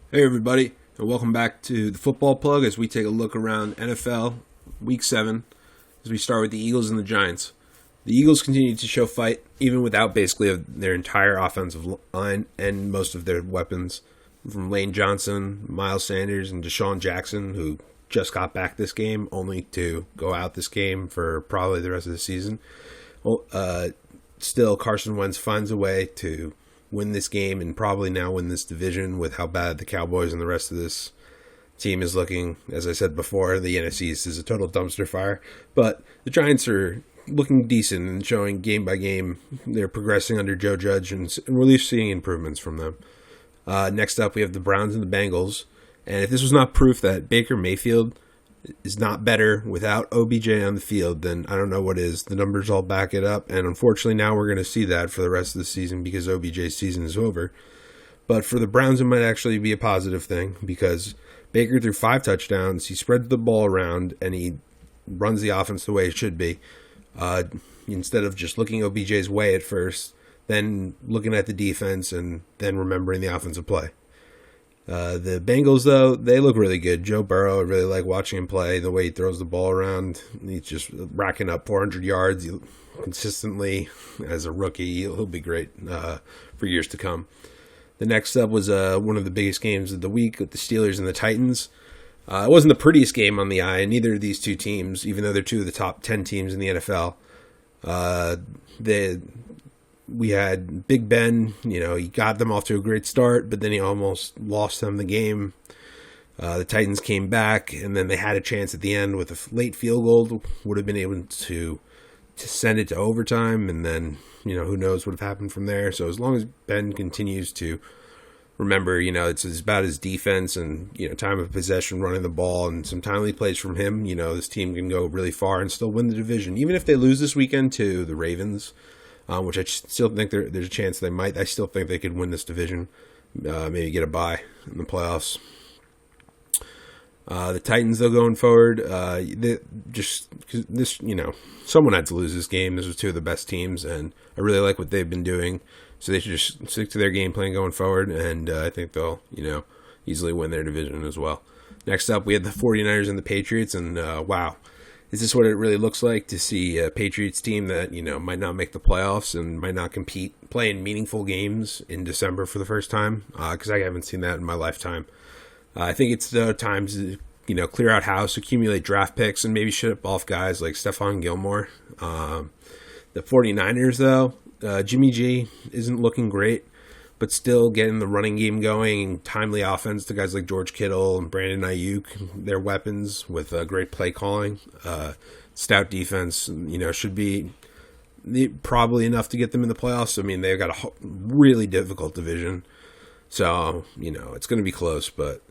Hey everybody, and welcome back to the Football Plug as we take a look around NFL Week 7 as we start with the Eagles and the Giants. The Eagles continue to show fight even without basically their entire offensive line and most of their weapons from Lane Johnson, Miles Sanders, and Deshaun Jackson, who just got back this game only to go out this game for probably the rest of the season. Still, Carson Wentz finds a way to win this game and probably now win this division with how bad the Cowboys and the rest of this team is looking. As I said before, the NFC East is a total dumpster fire, but the Giants are looking decent and showing game by game they're progressing under Joe Judge, and we're at least seeing improvements from them. Next up, we have the Browns and the Bengals, and if this was not proof that Baker Mayfield is not better without OBJ on the field, then I don't know what is. The numbers all back it up, and unfortunately now we're going to see that for the rest of the season because OBJ's season is over. But for the Browns, it might actually be a positive thing because Baker threw 5 touchdowns, he spreads the ball around, and he runs the offense the way it should be. Instead of just looking OBJ's way at first, then looking at the defense, and then remembering the offensive play. The Bengals, though, they look really good. Joe Burrow, I really like watching him play. The way he throws the ball around, he's just racking up 400 yards consistently as a rookie. He'll be great for years to come. The next up was one of the biggest games of the week with the Steelers and the Titans. It wasn't the prettiest game on the eye, and neither of these two teams, even though they're two of the top 10 teams in the NFL. We had Big Ben, he got them off to a great start, but then he almost lost them the game. The Titans came back, and then they had a chance at the end with a late field goal, would have been able to send it to overtime, and then, who knows what would have happened from there. So as long as Ben continues to remember, it's about his defense and, time of possession, running the ball, and some timely plays from him, this team can go really far and still win the division. Even if they lose this weekend to the Ravens, which I still think there's a chance they might. I still think they could win this division, maybe get a bye in the playoffs. The Titans, though, going forward, someone had to lose this game. This was two of the best teams, and I really like what they've been doing. So they should just stick to their game plan going forward, and I think they'll, easily win their division as well. Next up, we had the 49ers and the Patriots, and wow. Is this what it really looks like to see a Patriots team that, might not make the playoffs and might not play in meaningful games in December for the first time? Because I haven't seen that in my lifetime. I think it's time to, clear out house, accumulate draft picks, and maybe ship off guys like Stephon Gilmore. The 49ers, though, Jimmy G isn't looking great, but still getting the running game going, timely offense to guys like George Kittle and Brandon Ayuk, their weapons with great play calling, stout defense, should be probably enough to get them in the playoffs. I mean, they've got a really difficult division, so, it's going to be close, but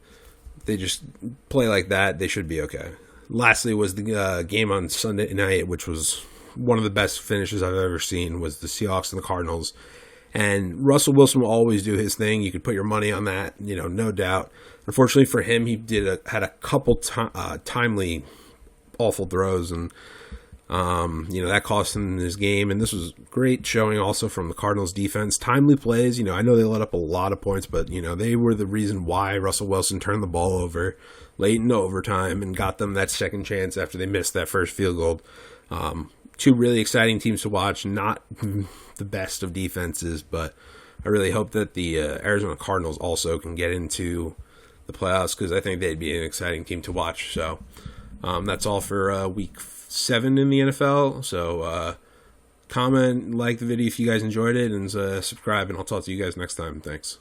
if they just play like that, they should be okay. Lastly was the game on Sunday night, which was one of the best finishes I've ever seen, was the Seahawks and the Cardinals. And Russell Wilson will always do his thing. You could put your money on that, no doubt. Unfortunately for him, he had a couple timely awful throws, and that cost him his game. And this was great showing also from the Cardinals defense. Timely plays, I know they let up a lot of points, but they were the reason why Russell Wilson turned the ball over late in overtime and got them that second chance after they missed that first field goal. Two really exciting teams to watch, not the best of defenses, but I really hope that the Arizona Cardinals also can get into the playoffs because I think they'd be an exciting team to watch. So that's all for week 7 in the NFL. So comment, like the video if you guys enjoyed it, and subscribe, and I'll talk to you guys next time. Thanks.